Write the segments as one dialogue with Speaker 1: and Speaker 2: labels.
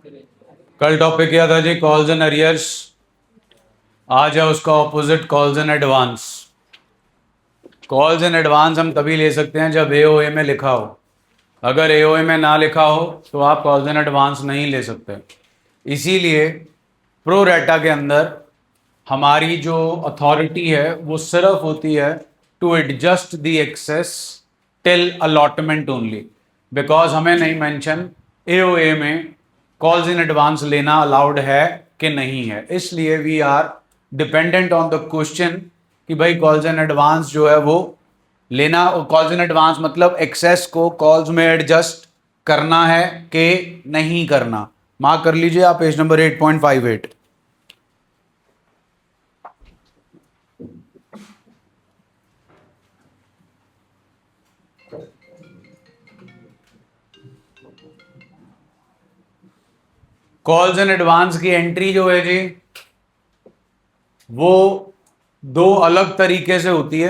Speaker 1: कल टॉपिक क्या था जी? Calls and arrears. आज है उसका opposite, calls and advance. Calls and advance हम तभी ले सकते हैं जब एओए में लिखा हो। अगर एओए में ना लिखा हो तो आप कॉल्स एंड एडवांस नहीं ले सकते। इसीलिए प्रो रेटा के अंदर हमारी जो अथॉरिटी है वो सिर्फ होती है to adjust the excess till allotment only, because हमें नहीं मेंशन एओए में कॉल्स इन एडवांस लेना अलाउड है कि नहीं है। इसलिए we are dependent on the question कि भाई कॉल्स इन एडवांस जो है वो लेना। कॉल्स इन एडवांस मतलब एक्सेस को कॉल्स में एडजस्ट करना है कि नहीं करना। मार्क कर लीजिए आप page number 8.58। Calls and advance की एंट्री जो है जी वो दो अलग तरीके से होती है।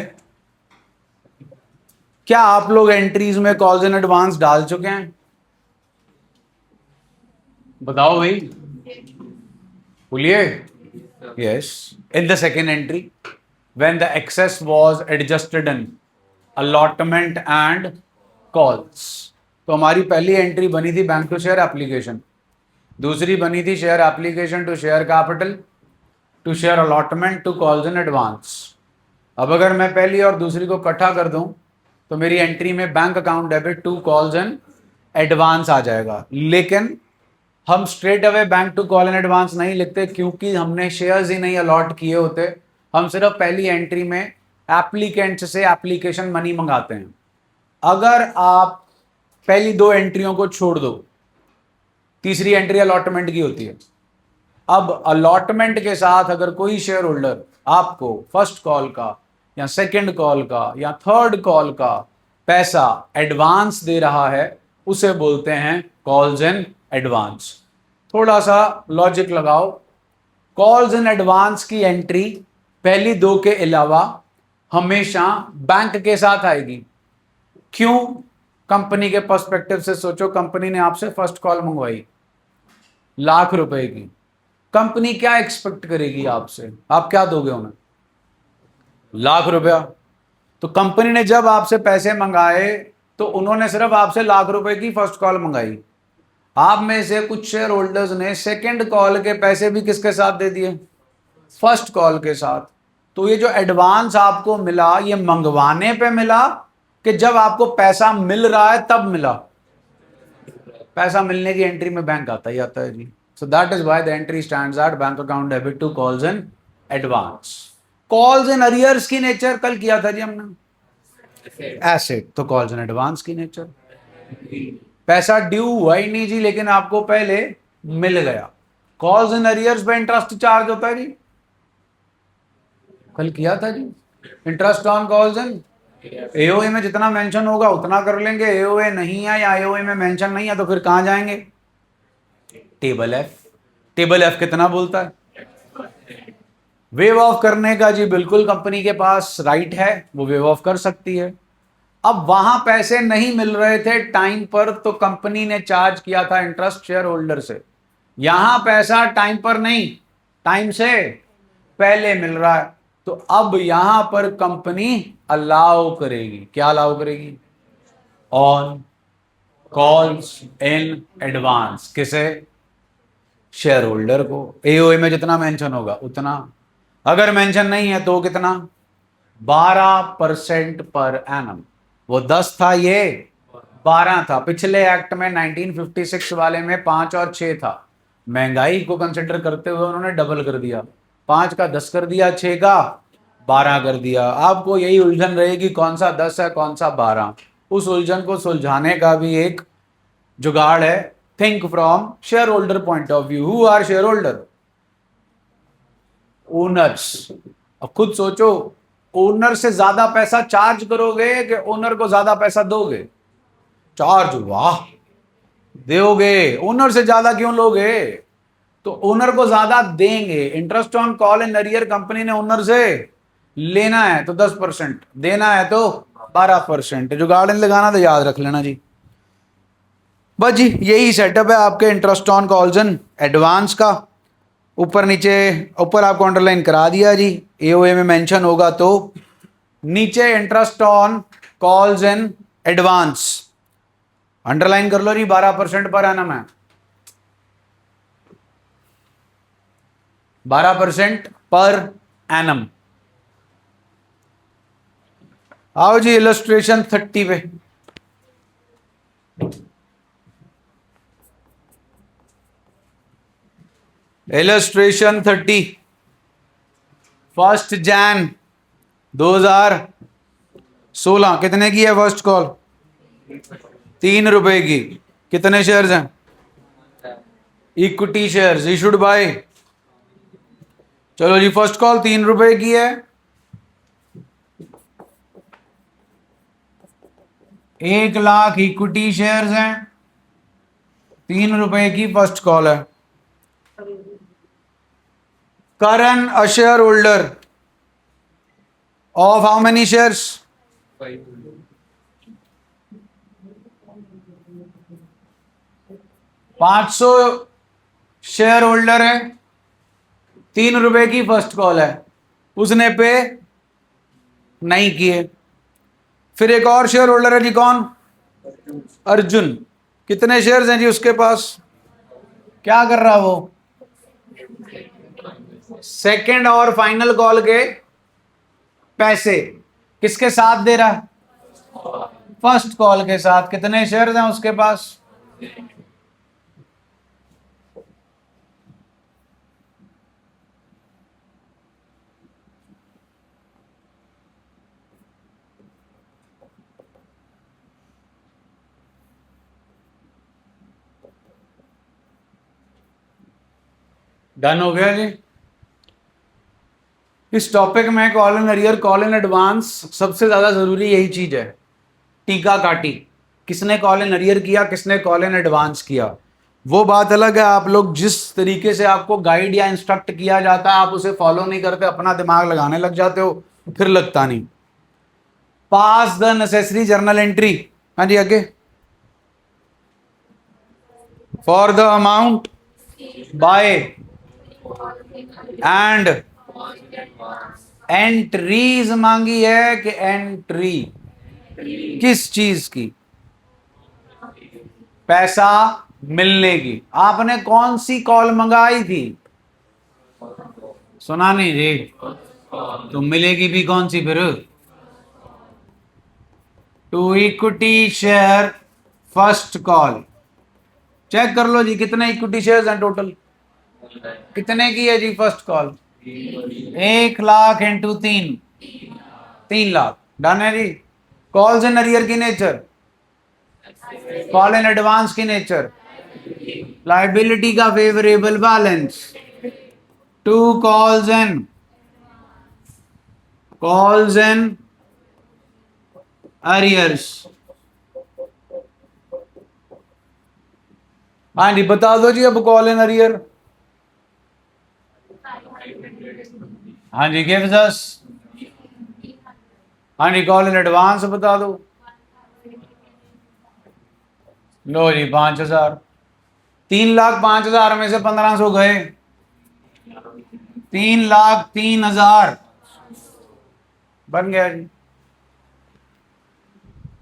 Speaker 1: क्या आप लोग एंट्रीज में कॉल्स एंड एडवांस डाल चुके हैं? बताओ भाई, बोलिए। Yes, in the second entry when the excess was adjusted in allotment and calls. तो हमारी पहली एंट्री बनी थी बैंक टू शेयर एप्लीकेशन, दूसरी बनी थी share application to share capital to share allotment to calls in advance. अब अगर मैं पहली और दूसरी को इकट्ठा कर दूं तो मेरी एंट्री में bank account debit to calls in advance आ जाएगा। लेकिन हम straight away bank to call in advance नहीं लिखते क्योंकि हमने शेयर्स ही नहीं अलॉट किए होते। हम सिर्फ पहली एंट्री में एप्लीकेंट से एप्लीकेशन मनी मंगाते हैं। अगर आप पहली दो एंट्रियों को छोड़ दो, तीसरी एंट्री अलॉटमेंट की होती है। अब अलॉटमेंट के साथ अगर कोई शेयर होल्डर आपको फर्स्ट कॉल का या सेकंड कॉल का या थर्ड कॉल का पैसा एडवांस दे रहा है उसे बोलते हैं कॉल्स इन एडवांस। थोड़ा सा लॉजिक लगाओ। कॉल्स इन एडवांस की एंट्री पहली दो के अलावा हमेशा बैंक के साथ आएगी। क्यों? कंपनी के पर्सपेक्टिव से सोचो, कंपनी ने आपसे फर्स्ट कॉल मंगवाई ₹1,00,000 की। कंपनी क्या एक्सपेक्ट करेगी आपसे? आप क्या दोगे उन्हें? ₹1,00,000। तो कंपनी ने जब आपसे पैसे मंगाए तो उन्होंने सिर्फ आपसे ₹1,00,000 की फर्स्ट कॉल मंगाई। आप में से कुछ शेयर होल्डर्स ने सेकंड कॉल के पैसे भी किसके साथ दे दिए? फर्स्ट कॉल के साथ। तो ये जो एडवांस आपको मिला ये मंगवाने पे मिला कि जब आपको पैसा मिल रहा है तब मिला? पैसा मिलने की एंट्री में बैंक आता ही आता है जी। So that is why the entry stands at bank account debit to calls in advance. Calls in arrears की नेचर कल किया था जी हमने, एसेट। तो कॉल्स इन एडवांस की नेचर, पैसा ड्यू हुआ ही नहीं जी लेकिन आपको पहले मिल गया। कॉल्स इन अरियर्स पे इंटरेस्ट चार्ज होता है जी, कल किया था जी। Interest on calls in AOA में जितना मेंशन होगा उतना कर लेंगे। एओए नहीं है या एओए में मेंशन नहीं है तो फिर कहां जाएंगे? Table F. टेबल एफ कितना बोलता है? वेव ऑफ करने का जी बिल्कुल कंपनी के पास राइट है, वो वेव ऑफ कर सकती है। अब वहां पैसे नहीं मिल रहे थे टाइम पर तो कंपनी ने चार्ज किया था इंटरेस्ट शेयर होल्डर से। यहां पैसा टाइम पर नहीं, टाइम से पहले मिल रहा है तो अब यहां पर कंपनी अलाउ करेगी। क्या अलाउ करेगी? On calls in advance. किसे? शेयर होल्डर को। एओए में जितना मेंशन होगा उतना, अगर मेंशन नहीं है तो कितना? 12% पर एनम। वो 10 था, ये 12 था। पिछले एक्ट में 1956 वाले में 5 और 6 था। महंगाई को कंसिडर करते हुए उन्होंने डबल कर दिया, 5 का 10 कर दिया, 6 का 12 कर दिया। आपको यही उलझन रहेगी कौन सा 10 है कौन सा 12। उस उलझन को सुलझाने का भी एक जुगाड़ है। Think from shareholder point of view. Who are shareholder? Owners. अब खुद सोचो, ओनर से ज्यादा पैसा चार्ज करोगे कि ओनर को ज्यादा पैसा दोगे? चार्ज, वाह, दोगे। ओनर से ज्यादा क्यों लोगे? तो ओनर को ज्यादा देंगे। Interest on call in arrear company ने ओनर से लेना है तो 10%, देना है तो 12%। जुगाड़ नहीं लगाना तो याद रख लेना जी। बस जी यही सेटअप है आपके interest on calls and advance का। ऊपर नीचे, ऊपर आपको अंडरलाइन करा दिया जी, एओए में मेंशन होगा तो नीचे interest on calls and advance underline कर लो जी, 12% पर एनम है, 12% पर एनम। आओ जी इलस्ट्रेशन 30 पे। इलस्ट्रेशन 30, 1 जैन 2016 कितने की है फर्स्ट कॉल? 3 रुपए की। कितने शेयर्स हैं? इक्विटी शेयर्स इशूड बाय, चलो जी फर्स्ट कॉल 3 रुपए की है, 1 लाख इक्विटी शेयर्स हैं, 3 रुपए की फर्स्ट कॉल है। Karan a shareholder of how many shares? 500 shareholder है, 3 रुपए की फर्स्ट कॉल है, उसने पे नहीं किए। फिर एक और शेयर होल्डर है जी, कौन? अर्जुन। कितने शेयर्स हैं जी उसके पास? क्या कर रहा वो? सेकंड और फाइनल कॉल के पैसे किसके साथ दे रहा है? फर्स्ट कॉल के साथ। कितने शेयर्स हैं उसके पास? डन हो गया जी। इस टॉपिक में call in arrear, call in advance, सबसे ज्यादा जरूरी यही चीज है, टीका काटी, किसने कॉल इन अरियर किया, किसने कॉल इन एडवांस किया। वो बात अलग है, आप लोग जिस तरीके से आपको गाइड या इंस्ट्रक्ट किया जाता है आप उसे फॉलो नहीं करते, अपना दिमाग लगाने लग जाते हो, फिर लगता नहीं। पास द नेसेसरी जर्नल एंट्री। हाँ जी आगे। For the amount by and entries मांगी है कि एंट्री किस चीज की? पैसा मिलने की। आपने कौन सी कॉल मंगाई थी? सुना नहीं जी? तो मिलेगी भी कौन सी फिर? To equity share first call. Check कर लो जी कितने इक्विटी शेयर्स हैं टोटल। कितने की है जी first call? 1 lakh into 3, 3 lakh. Done है जी। कॉल्स इन अरियर की नेचर, कॉल इन एडवांस की नेचर, लाइबिलिटी का favourable balance, to calls in arrears. हाँ जी बता दो जी अब कॉल इन अरियर। हाँ जी गिव्स अस। हाँ जी कॉल इन एडवांस बता दो। लो जी 5,000। 3,05,000 में से 1,500 गए, 3,03,000 बन गया जी।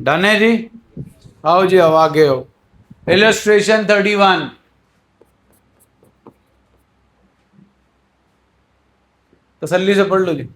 Speaker 1: डन है जी। आओ जी अब आगे हो। इलस्ट्रेशन 31, तसल्ली से पढ़ लो जी।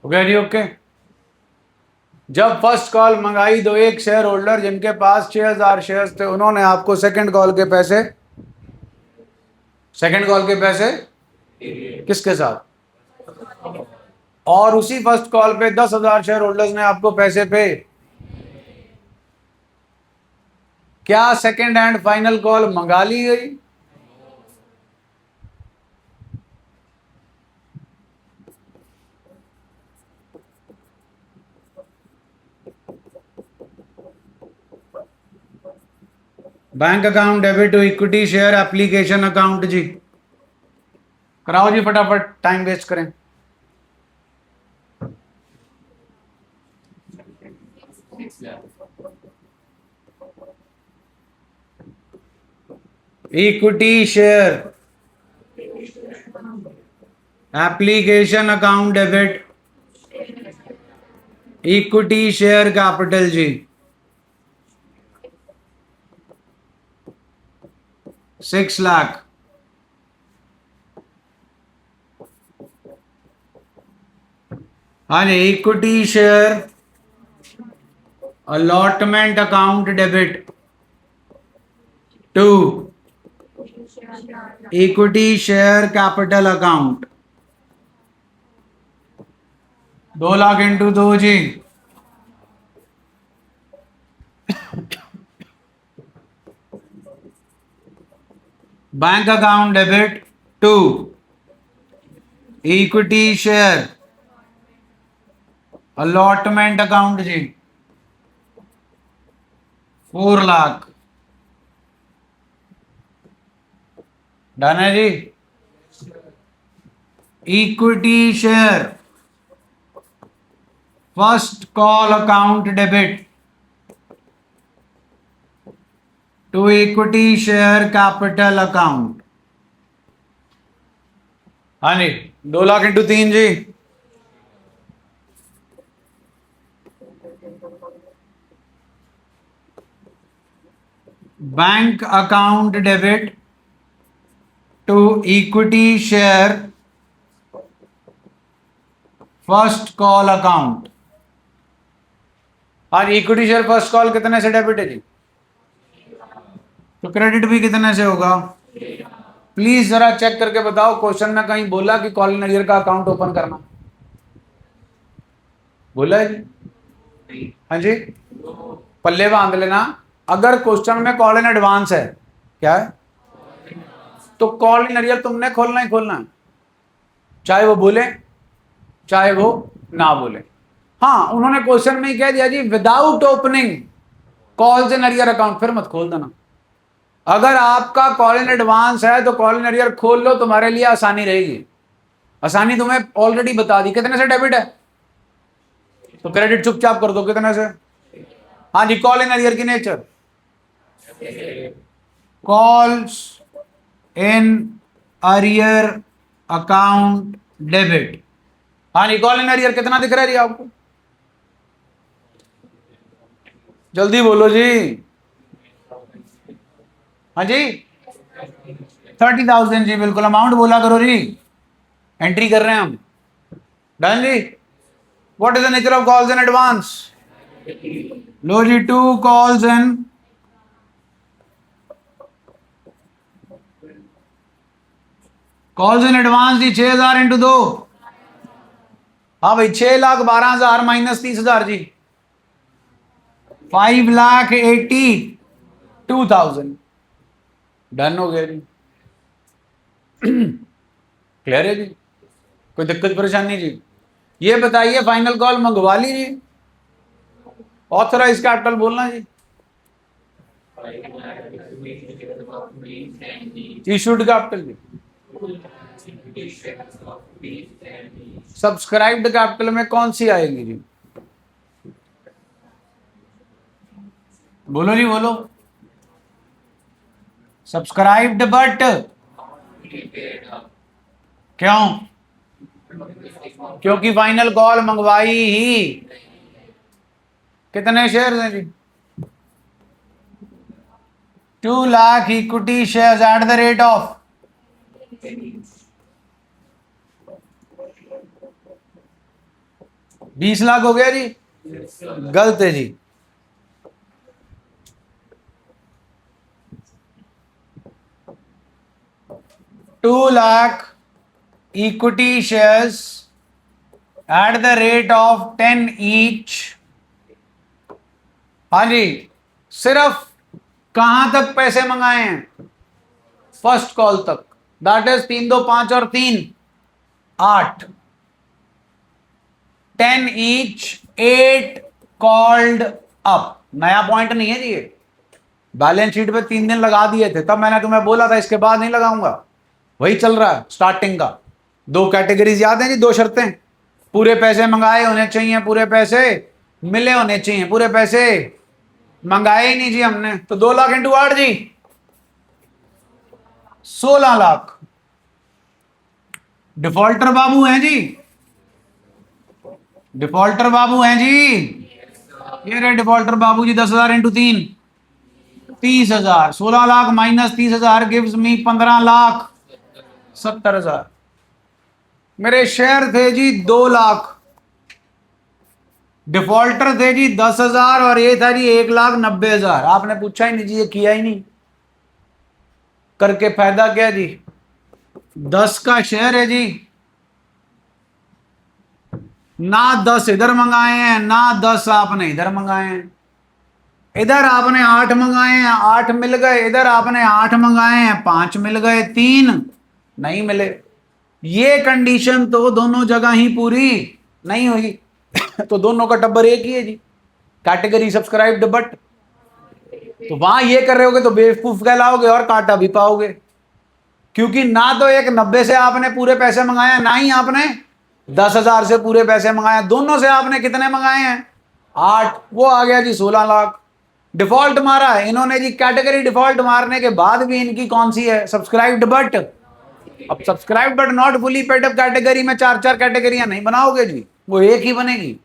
Speaker 1: ओके जी, ओके। जब फर्स्ट कॉल मंगाई तो एक शेयर होल्डर जिनके पास 6,000 शेयर्स थे, उन्होंने आपको सेकंड कॉल के पैसे किसके साथ, और उसी फर्स्ट कॉल पे 10,000 शेयर होल्डर्स ने आपको पैसे पे। क्या सेकंड एंड फाइनल कॉल मंगा ली गई? Bank account debit to equity share application account जी, कराओ जी फटाफट, टाइम वेस्ट करें। Equity share application account debit equity share capital जी, 6 लाख। हाँ जी, equity share allotment account debit to equity share capital account, 2 lakh into 2 जी, bank account debit to equity share allotment account जी, 4 लाख। डन है जी। Equity share first call account debit to equity share capital account. हाँ जी, 2 lakh into 3 जी, bank account debit to equity share first call account. और equity share first call कितने से debit है जी, तो क्रेडिट भी कितने से होगा? प्लीज जरा चेक करके बताओ, क्वेश्चन में कहीं बोला कि कॉल इन अरियर का अकाउंट ओपन करना? बोला है जी? हाँ जी, पल्ले बांध लेना। अगर क्वेश्चन में कॉल इन एडवांस है, क्या है, तो कॉल इन अरियर तुमने खोलना ही खोलना है, चाहे वो बोले चाहे वो ना बोले। हाँ, उन्होंने क्वेश्चन में ही कह दिया जी without opening calls in arrear account, फिर मत खोल देना। अगर आपका कॉल इन एडवांस है तो कॉल इन अरियर खोल लो, तुम्हारे लिए आसानी रहेगी। आसानी तुम्हें ऑलरेडी बता दी, कितने से डेबिट है तो क्रेडिट चुपचाप कर दो, कितने से। हाँ जी, कॉल इन अरियर की nature, calls in arrear account debit. हाँ जी, कॉल इन अरियर कितना दिख रहा है जी आपको, जल्दी बोलो जी। हाँ जी, 30,000 जी, बिल्कुल अमाउंट बोला करो जी, एंट्री कर रहे हैं हम। डन जी। What is the nature of calls in advance? लो जी, 2 कॉल्स इन एडवांस जी, 6,000 इंटू 2। हाँ भाई, 6,12,000 माइनस 30,000 जी, 5,82,000। डन हो गया जी। क्लियर है जी, कोई दिक्कत परेशानी जी? ये बताइए, फाइनल कॉल मंगवा ली जी, ऑथराइज कैपिटल बोलना जी, इशूड कैपिटल जी, सब्सक्राइब्ड कैपिटल में कौन सी आएगी जी? बोलो जी, बोलो। सब्सक्राइब्ड बट क्यों? क्योंकि फाइनल कॉल मंगवाई ही। कितने शेयर हैं जी? 2 lakh equity shares at the rate of 20 lakh हो गया जी। गलत है जी। 2 lakh equity shares at the rate of 10 each. हाँ जी, सिर्फ कहां तक पैसे मंगाए हैं? फर्स्ट कॉल तक। दैट इज 3 2 5 और 3 8। 10 ईच 8 कॉल्ड अप। नया पॉइंट नहीं है जी ये। बैलेंस शीट पे 3 दिन लगा दिए थे, तब मैंने तुम्हें बोला था इसके बाद नहीं लगाऊंगा। वही चल रहा है स्टार्टिंग का। 2 कैटेगरीज याद हैं जी, 2 शर्तें। पूरे पैसे मंगाए होने चाहिए, पूरे पैसे मिले होने चाहिए। पूरे पैसे मंगाए ही नहीं जी हमने, तो 2 लाख इंटू 8 जी 16 लाख। डिफॉल्टर बाबू हैं जी, डिफॉल्टर बाबू हैं जी। ये रहे डिफॉल्टर बाबू जी। 10,000 into 3 30,000। 16 lakh minus 30,000 gives me 15 lakh 70,000। मेरे शेयर थे जी 2 लाख, डिफॉल्टर थे जी 10,000 और ये था जी 1,90,000। आपने पूछा ही नहीं जी, ये किया ही नहीं। करके फायदा क्या जी? 10 का शेयर है जी, ना 10 इधर मंगाए हैं, ना 10 आपने इधर मंगाए हैं। इधर आपने 8 मंगाए हैं, 8 मिल गए। इधर आपने 8 मंगाए हैं, 5 मिल गए, 3 नहीं मिले। ये कंडीशन तो दोनों जगह ही पूरी नहीं हुई। तो दोनों का टब्बर एक ही है जी, कैटेगरी सब्सक्राइब्ड। बट तो वहां ये कर रहे होगे तो बेवकूफ कहलाओगे और काटा भी पाओगे, क्योंकि ना तो एक 90 से आपने पूरे पैसे मंगाए, ना ही आपने 10,000 से पूरे पैसे मंगाए। दोनों से आपने कितने मंगाए हैं? 8। वो आ गया जी 16 लाख। डिफॉल्ट मारा है इन्होंने जी। कैटेगरी डिफॉल्ट मारने के बाद भी इनकी कौन सी है? Subscribed but. अब subscribe but not fully paid up category में 4 कैटेगरियां नहीं बनाओगे जी, वो एक ही बनेगी।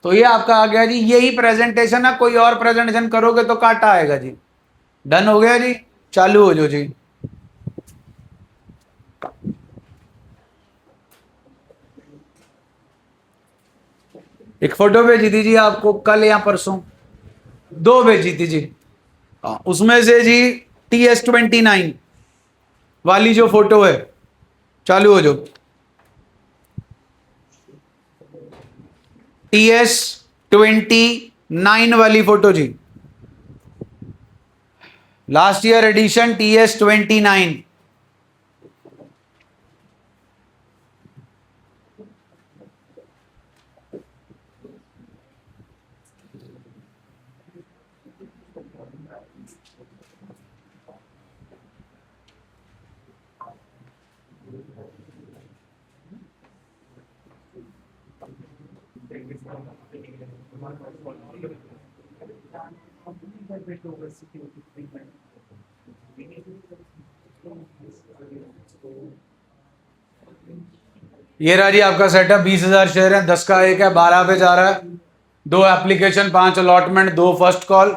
Speaker 1: तो ये आपका आ गया जी, यही प्रेजेंटेशन है। कोई और प्रेजेंटेशन करोगे तो काटा आएगा जी। डन हो गया जी, चालू हो जाओ जी। एक फोटो भेजी थी जी आपको कल या परसों, 2 भेजी थी जी। उसमें से जी TS29 वाली जो फोटो है, चालू हो जाओ। TS29 वाली फोटो जी, लास्ट ईयर एडिशन TS29। ये रहा जी आपका सेटअप। 20,000 शेयर है, 10 का एक है, 12 पे जा रहा है। 2 application, 5 allotment, 2 first call.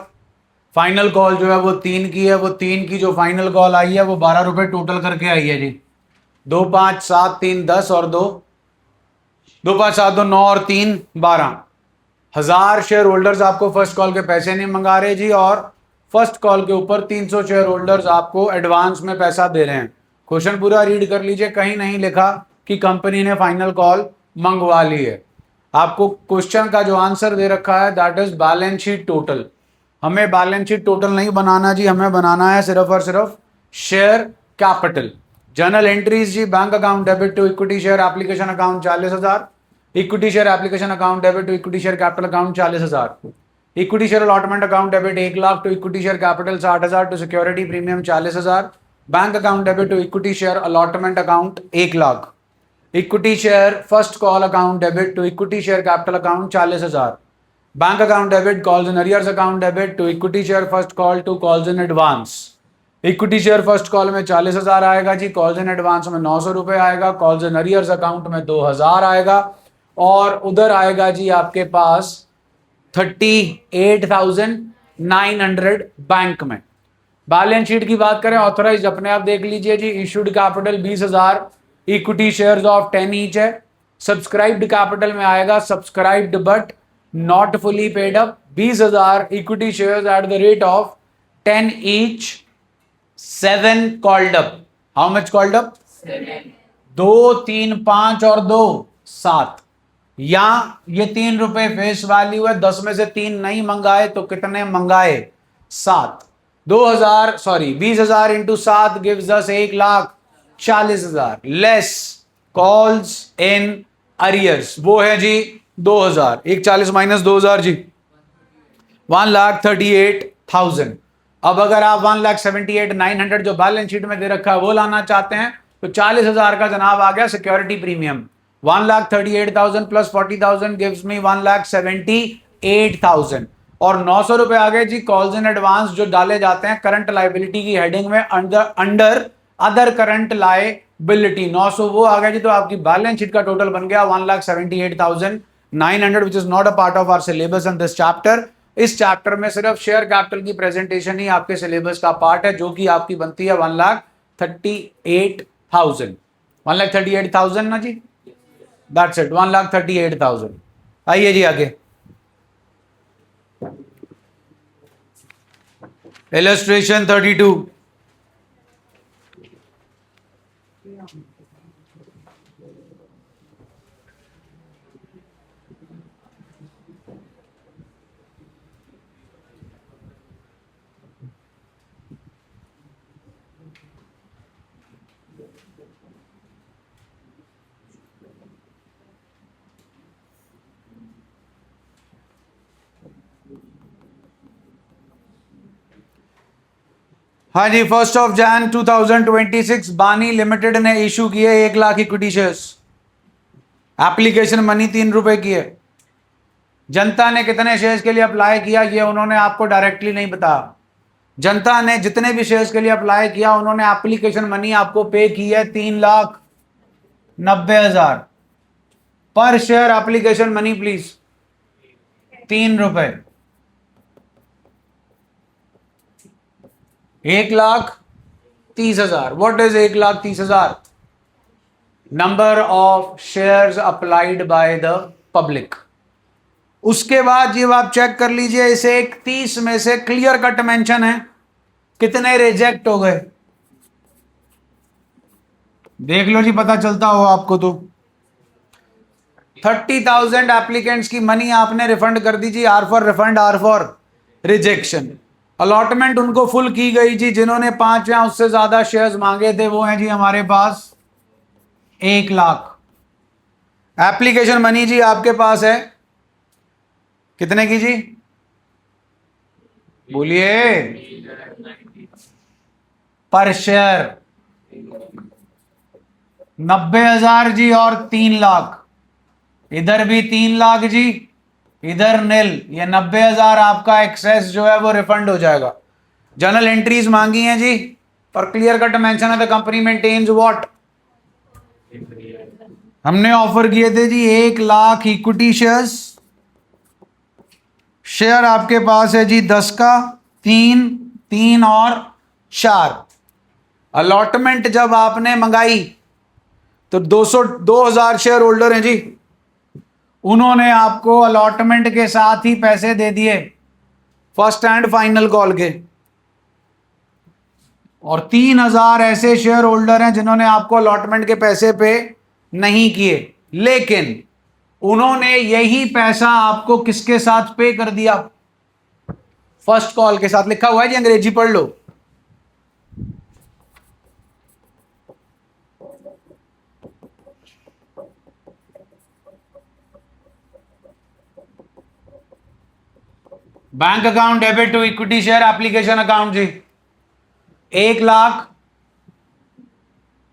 Speaker 1: Final call जो है वो 3 की है। वो 3 की जो फाइनल कॉल आई है वो 12 रुपए टोटल करके आई है जी। 2 5 7 3 10 और 2 2 5 7 2 9 और 3 12। 1,000 शेयर होल्डर्स आपको फर्स्ट कॉल के पैसे नहीं मंगा रहे जी, और फर्स्ट कॉल के ऊपर 300 शेयर होल्डर्स आपको एडवांस में पैसा दे रहे हैं। क्वेश्चन पूरा रीड कर लीजिए, कहीं नहीं लिखा कि कंपनी ने फाइनल कॉल मंगवा ली है। आपको क्वेश्चन का जो आंसर दे रखा है that is balance sheet total. हमें बैलेंस शीट टोटल नहीं बनाना जी, हमें बनाना है सिर्फ और सिर्फ शेयर कैपिटल। जर्नल एंट्रीज जी, bank account debit to equity share application account 40,000, equity share application account debit to equity share capital account 40,000, equity share allotment account debit 1 lakh to equity share capital 60,000 to security premium 40,000, bank account debit to equity share allotment account 1 lakh, equity share first call account debit to equity share capital account 40,000, bank account debit calls in arrears account debit to equity share first call to calls in advance, equity share first call में 40,000 आएगा जी, calls in advance में 900 रुपए आएगा, calls in arrears account में 2,000 आएगा, और उधर आएगा जी आपके पास 38,900 बैंक में। बैलेंस शीट की बात करें, ऑथराइज अपने आप देख लीजिए जी, issued capital 20,000, equity shares of 10 each है। सब्सक्राइब्ड कैपिटल में आएगा subscribed but not fully paid up 20,000 equity shares at the rate of 10 each, 7 called up. How much called up? 2, 3, 5 और 2 7। या ये 3 रुपए फेस वैल्यू है, 10 में से 3 नहीं मंगाए तो कितने मंगाए? 7। 20,000 into 7 gives us 1,40,000 less calls in arrears, वो है जी 2,000। 1,40 माइनस 2,000 जी 1,38,000। अब अगर आप 1,78,900 जो बैलेंस शीट में दे रखा है वो लाना चाहते हैं तो 40,000 का जनाब आ गया security premium. 1,38,000 plus 40,000 gives me 1,78,000, और 900 रुपए आ गए जी कॉल्स इन एडवांस जो डाले जाते हैं करंट लाइबिलिटी की हेडिंग में अंडर अदर करंट लाइबिलिटी। 900 वो आ गया जी, तो आपकी बैलेंस शीट का टोटल बन गया 1,78,900 which is not a part of our syllabus in this chapter. इस चैप्टर में सिर्फ शेयर कैपिटल की प्रेजेंटेशन ही आपके सिलेबस का पार्ट है, जो कि आपकी बनती है 1,38,000। 1,38,000 ना जी, दैट्स इट, 1,38,000। आइए जी आगे, इलस्ट्रेशन 32। हाँ जी, 1 जनवरी 2026 बानी लिमिटेड ने इशू किए 1 lakh equity shares. Application money 3 रुपए की है। जनता ने कितने शेयर्स के लिए अप्लाई किया ये उन्होंने आपको डायरेक्टली नहीं बताया। जनता ने जितने भी शेयर्स के लिए अप्लाई किया उन्होंने एप्लीकेशन मनी आपको पे की है 3,90,000 पर शेयर एप्लीकेशन मनी प्लीज 3 रुपए। 1,30,000। What is 1,30,000? Number of shares applied by the public. उसके बाद जी आप चेक कर लीजिए, इसे 31 में से क्लियर कट मेंशन है कितने रिजेक्ट हो गए, देख लो जी, पता चलता हो आपको तो। 30,000 एप्लीकेंट्स की मनी आपने रिफंड कर दी जी, R for refund R for rejection. Allotment उनको फुल की गई जी जिन्होंने 5 या उससे ज्यादा शेयर्स मांगे थे, वो हैं जी हमारे पास 1 लाख। एप्लीकेशन मनी जी आपके पास है कितने की जी, बोलिए, पर शेयर 90,000 जी और 3 लाख। इधर भी 3 लाख जी, इधर नील। ये 90,000 आपका एक्सेस जो है वो रिफंड हो जाएगा। जर्नल एंट्रीज मांगी हैं जी, और क्लियर कट मेंशन है द कंपनी मेंटेन्स व्हाट। हमने ऑफर किए थे जी 1 लाख इक्विटी शेयर्स। शेयर आपके पास है जी 10 का, 3, 3 और 4। अलॉटमेंट जब आपने मंगाई तो 2,000 शेयर होल्डर हैं जी, उन्होंने आपको अलॉटमेंट के साथ ही पैसे दे दिए फर्स्ट एंड फाइनल कॉल के। और 3,000 ऐसे शेयर होल्डर हैं जिन्होंने आपको अलॉटमेंट के पैसे पे नहीं किए, लेकिन उन्होंने यही पैसा आपको किसके साथ पे कर दिया? फर्स्ट कॉल के साथ। लिखा हुआ है जी, अंग्रेजी पढ़ लो। Bank account debit to equity share application account जी 1 लाख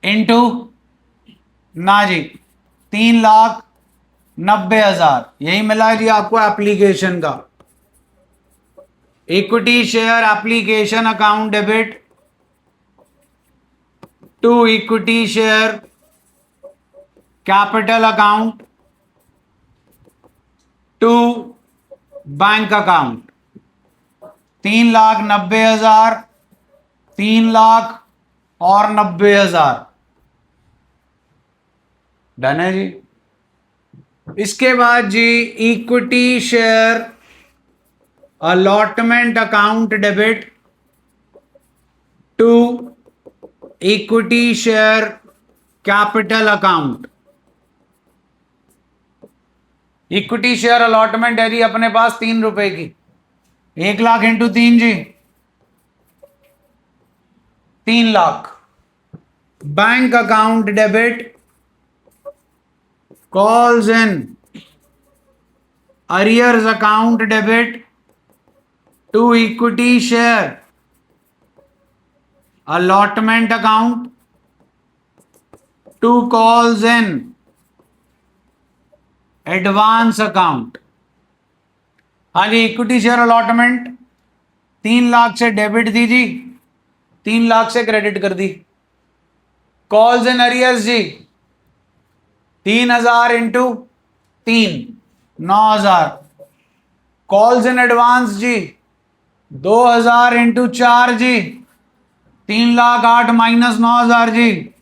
Speaker 1: इंटू ना जी 3,90,000, यही मिला है जी आपको एप्लीकेशन का। Equity share application account debit to equity share capital account to bank account. 3,90,000, 3,00,000 और 90,000। डन है जी। इसके बाद जी equity share allotment account debit to equity share capital account. Equity share allotment है जी अपने पास 3 रुपए की, 1,00,000 इंटू 3 जी 3,00,000। Bank account debit calls in arrears account debit to equity share allotment account to calls in advance account। हाँ जी, equity share allotment 3,00,000 से डेबिट दी जी, 3,00,000 से क्रेडिट कर दी। कॉल्स इन अरियर्स जी 3,000 इंटू 3 9,000। कॉल्स इन एडवांस जी 2,000 इंटू 4 जी 3,08,000 माइनस 9,000 जी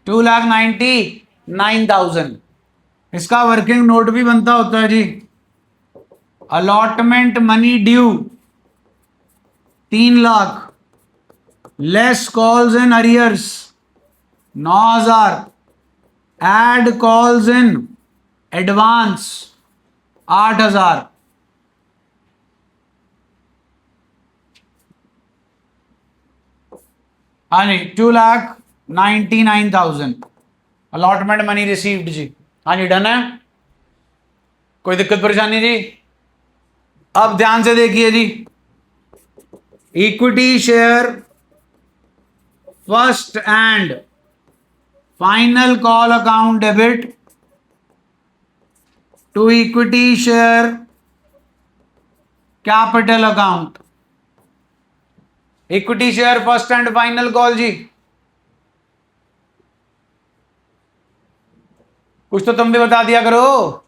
Speaker 1: 2,99,000। इसका वर्किंग नोट भी बनता होता है जी। Allotment money due 3,00,000 less calls in arrears 9,000 add calls in advance 8,000। हाँ जी 2,99,000 अलॉटमेंट मनी रिसीव्ड जी। हाँ जी डन है, कोई दिक्कत परेशानी जी? अब ध्यान से देखिए जी, equity share first and final call account debit to equity share capital account. Equity share first and final call जी, कुछ तो तुम भी बता दिया करो।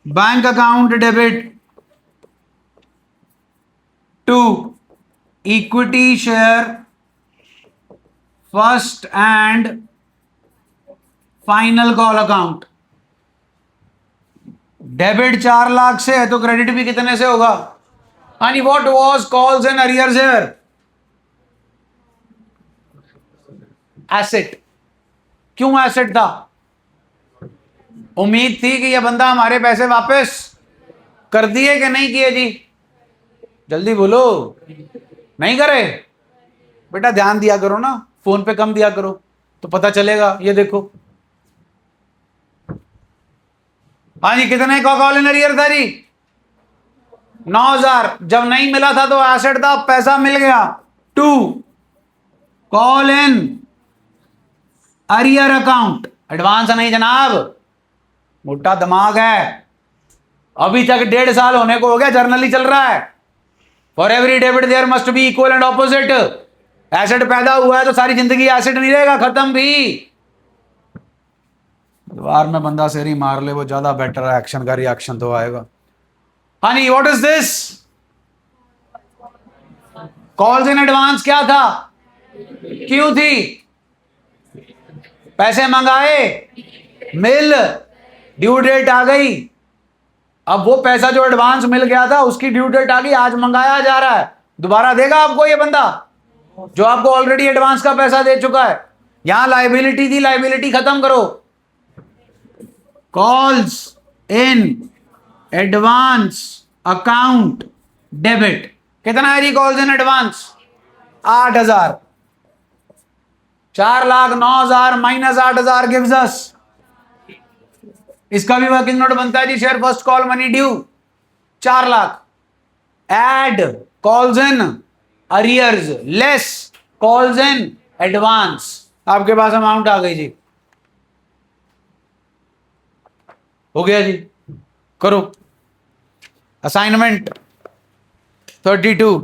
Speaker 1: Bank account debit to equity share first and final call account. Debit 4,00,000 से है तो क्रेडिट भी कितने से होगा? यानी what was calls in arrears here? Asset. क्यों एसेट था? उम्मीद थी कि यह बंदा हमारे पैसे वापस कर दिए कि नहीं किए जी? जल्दी बोलो। नहीं करे? बेटा ध्यान दिया करो ना, फोन पे कम दिया करो तो पता चलेगा। ये देखो, हाँ जी कितने का कॉल इन अरियर था जी? 9,000। जब नहीं मिला था तो एसेट था, पैसा मिल गया। To call in arrear account. Advance नहीं जनाब, मोटा दिमाग है। अभी तक 1.5 साल होने को हो गया, जर्नली चल रहा है। For every debit there must be equal and opposite. Asset पैदा हुआ है तो सारी जिंदगी एसेट नहीं रहेगा, खत्म भी। दीवार में बंदा सेरी मार ले वो ज्यादा बेटर है, एक्शन का रिएक्शन तो आएगा। Honey what is this? Calls in advance क्या था? क्यों थी? पैसे मंगाए, मिल, ड्यू डेट आ गई। अब वो पैसा जो एडवांस मिल गया था उसकी ड्यू डेट आ गई, आज मंगाया जा रहा है। दोबारा देगा आपको ये बंदा जो आपको ऑलरेडी एडवांस का पैसा दे चुका है? यहां लायबिलिटी थी, लायबिलिटी खत्म करो। Calls in advance account debit कितना है जी? Calls in advance 8,000। 4,00,000 9,000 minus 8,000 gives us. इसका भी वर्किंग नोट बनता है जी। Share first call money due 4,00,000 add calls in arrears less calls in advance. आपके पास अमाउंट आ गई जी। हो गया जी। करो असाइनमेंट। 32.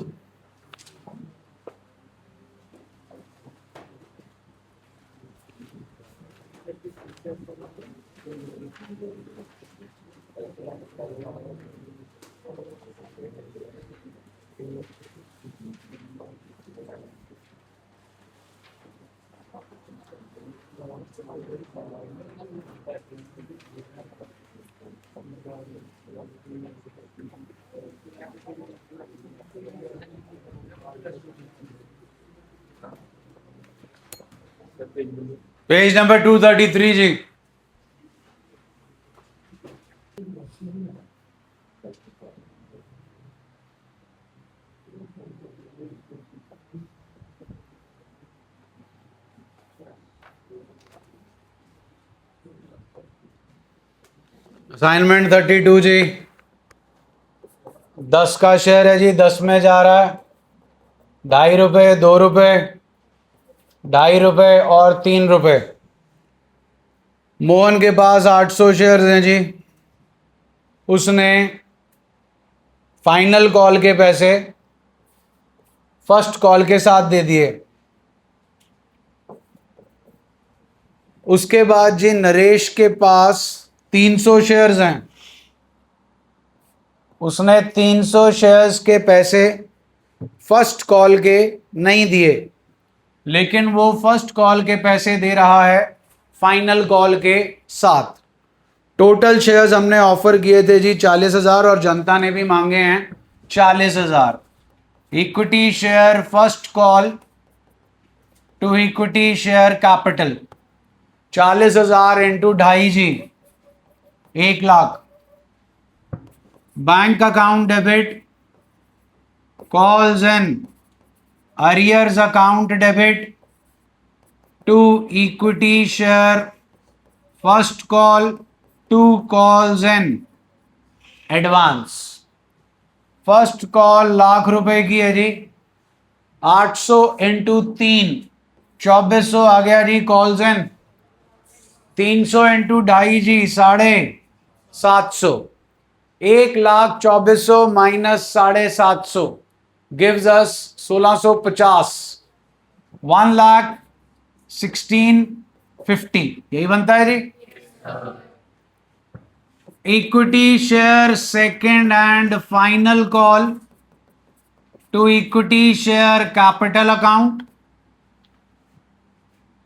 Speaker 1: पेज नंबर 233 जी. असाइनमेंट 32 जी. 10 का शेयर है जी, 10 में जा रहा है. 2.5 रुपये, 2 रुपये, 2.5 रुपये और 3 रुपये. मोहन के पास 800 शेयर्स हैं जी. उसने फाइनल कॉल के पैसे फर्स्ट कॉल के साथ दे दिए. उसके बाद जी नरेश के पास 300 शेयर्स हैं. उसने 300 शेयर्स के पैसे फर्स्ट कॉल के नहीं दिए, लेकिन वो फर्स्ट कॉल के पैसे दे रहा है फाइनल कॉल के साथ. टोटल शेयर्स हमने ऑफर किए थे जी 40,000 और जनता ने भी मांगे हैं 40,000. Equity share first call to equity share capital 40,000 into 2.5 जी, 1,00,000. Bank account debit, calls and arrears account debit to equity share first call to calls and advance. First call 1,00,000 रुपए की है जी. 800 इंटू 3 2400 आ गया जी. कॉल्स एंड 300 इंटू 2.5 जी 750. 1,24,000 minus 750 gives us 1,650. 1,16,50 यही बनता है जी. Equity share second and final call to equity share capital account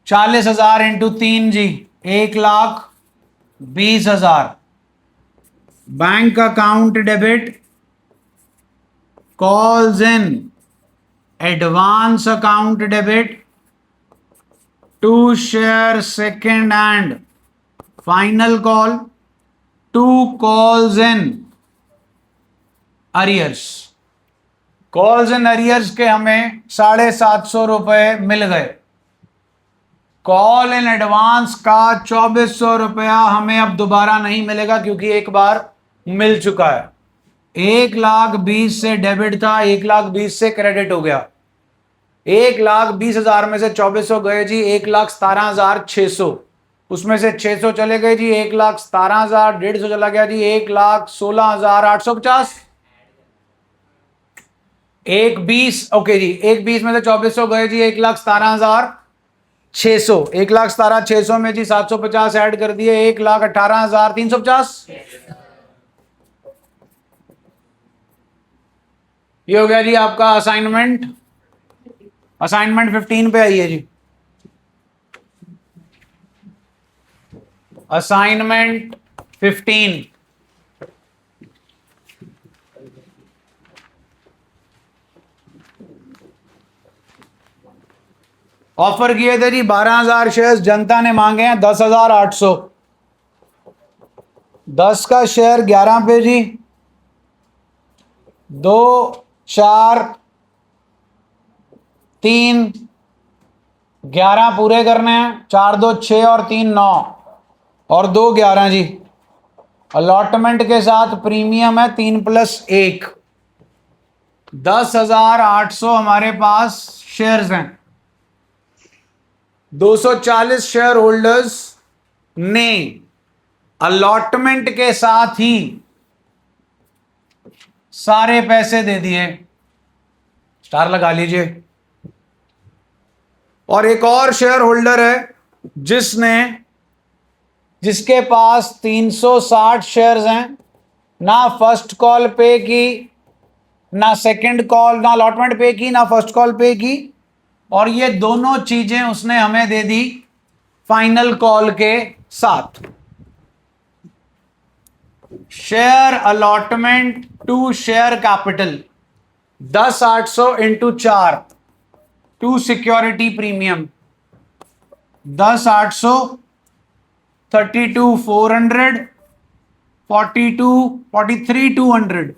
Speaker 1: 40,000 into 3 जी, 1,20,000. Bank account debit, calls in advance account debit to share second and final call to calls in arrears. कॉल्स इन अरियर्स के हमें 750 रुपए मिल गए. कॉल इन एडवांस का 2,400 रुपया हमें अब दोबारा नहीं मिलेगा क्योंकि एक बार मिल चुका है. 1,20,000 से डेबिट था, 1,20,000 से क्रेडिट हो गया. 1,20,000 में से 2,400 गए जी, 1,17,600. उसमें से 600 चले गए जी, 1,17,000. 150 चला गया जी, 1,16,850. 1,20,000 ओके जी. 1,20,000 में से 2,400 गए जी, 1,17,600. 1,17,600 में जी 750 ऐड कर दिए, 1,18,350. ये हो गया जी आपका असाइनमेंट. असाइनमेंट 15 पे आइए जी. असाइनमेंट 15. ऑफर किए थे जी 12,000 शेयर्स. जनता ने मांगे हैं 10,800. 10 का शेयर 11 पे जी. 2 4 3 11 पूरे करने हैं. 4 2 6 और 3 9 और 2 11 जी. अलॉटमेंट के साथ प्रीमियम है 3 + 1. 10,800 हमारे पास शेयर्स हैं. 240 शेयर होल्डर्स ने अलॉटमेंट के साथ ही सारे पैसे दे दिए. स्टार लगा लीजिए। और एक और शेयर होल्डर है जिसके पास 360 शेयर्स हैं, ना फर्स्ट कॉल पे की, ना सेकंड कॉल, ना अलॉटमेंट पे की, ना फर्स्ट कॉल पे की, और ये दोनों चीजें उसने हमें दे दी फाइनल कॉल के साथ। Share allotment to share capital 10,800 into 4 to security premium 10,800 32,400 43,200।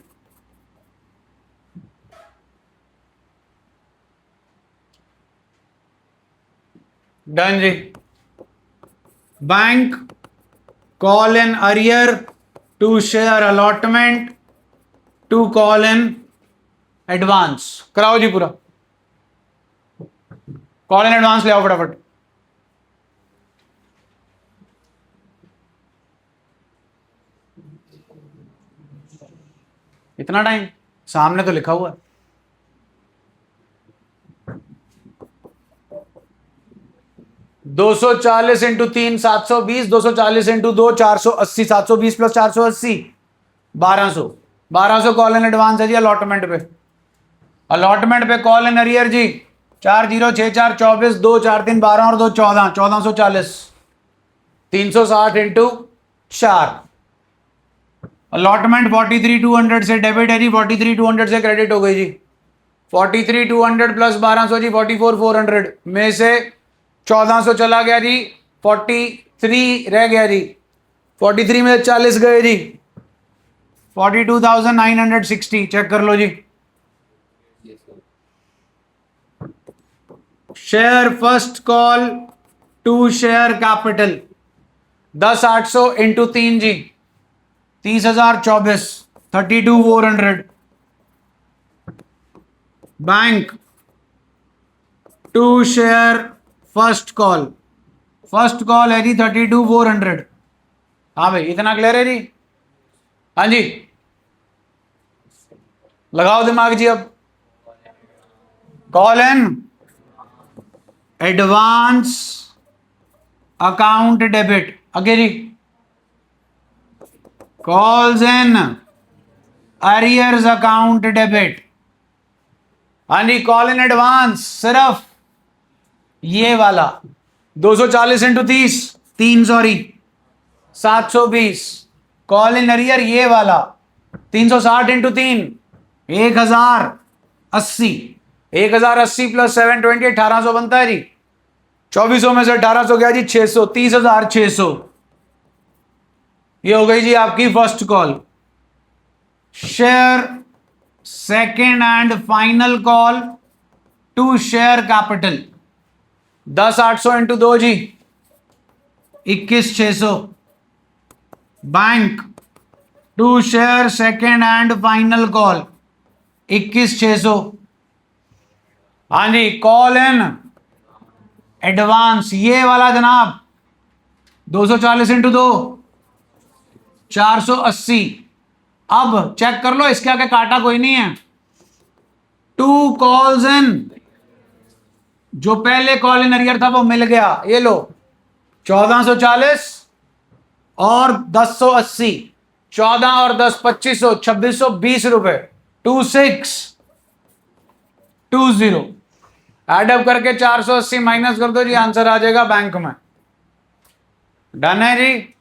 Speaker 1: Done जी। Bank call in arrear to share allotment to call in advance. कराओ जी पूरा कॉल इन एडवांस ले आओ फटाफट। इतना टाइम सामने तो लिखा हुआ है। दो सौ चालीस into 3 720, 240 into 2 480, 720 plus 480 1200। 1200 call in advance है जी अलॉटमेंट पे। अलॉटमेंट पे कॉल इन अरियर जी 4064 24 2 4 3 12 और 2 14 1440 360 इंटू 4। अलॉटमेंट 43,200 से डेबिट है जी, 43,200 से क्रेडिट हो गई जी। 43,200 प्लस 1200 जी 44,400 में से 1400 चला गया जी, 43 रह गया जी, 43 में 40 गए जी, 42,960। चेक कर लो जी। Share first call to share capital 10,800 into 3 जी 30,024 32,400। Bank to share first call है जी 32,400। हाँ भाई इतना क्लियर है जी। हाँ जी लगाओ दिमाग जी। अब call in advance account debit आगे जी। कॉल्स इन अरियर्स अकाउंट डेबिट। हाँ जी कॉल इन एडवांस सिर्फ ये वाला 240 into 30 3 sorry 720। Call in arrear ये वाला 360 इंटू 3 1080। 1080 प्लस 720 1800 बनता है जी। 2400 में से 1800 गया जी 600 30,600। ये हो गई जी आपकी first call. Share second and final call to share capital 10,800 into 2 जी 21,600। Bank to share second and final call 21,600। हाँ जी कॉल इन एडवांस ये वाला जनाब 240 इंटू 2 480। अब चेक कर लो इसके आगे काटा कोई नहीं है। टू कॉल्स इन जो पहले कॉल इन अरियर था वो मिल गया, ये लो 1440 और 1080। 14 और 10 2500 2620 रुपए 2620 एडअप करके 480 माइनस कर दो जी, आंसर आ जाएगा बैंक में। डन है जी।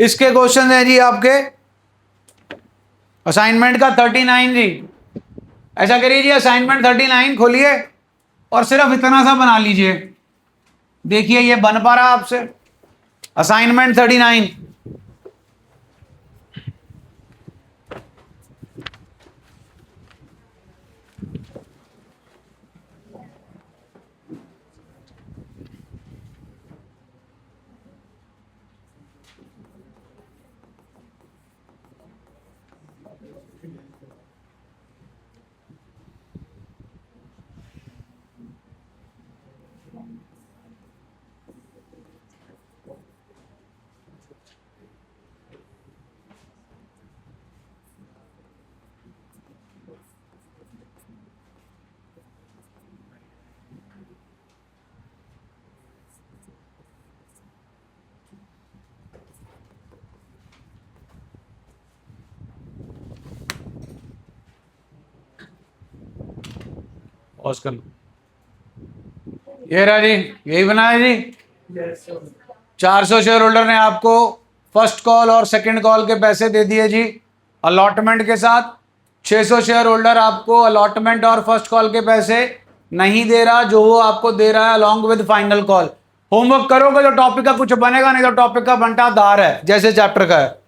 Speaker 1: इसके क्वेश्चन है जी आपके असाइनमेंट का 39 जी। ऐसा करिए जी असाइनमेंट 39 खोलिए और सिर्फ इतना सा बना लीजिए। देखिए ये बन पा रहा आपसे असाइनमेंट 39। पॉज कर लो। ये रहा जी, यही बनाया जी। 400 शेयर होल्डर ने आपको फर्स्ट कॉल और सेकंड कॉल के पैसे दे दिए जी अलॉटमेंट के साथ। 600 शेयर होल्डर आपको अलॉटमेंट और फर्स्ट कॉल के पैसे नहीं दे रहा, जो वो आपको दे रहा है along with final call. Homework करोगे तो टॉपिक का कुछ बनेगा, नहीं तो टॉपिक का बंटा दार है जैसे चैप्टर का है।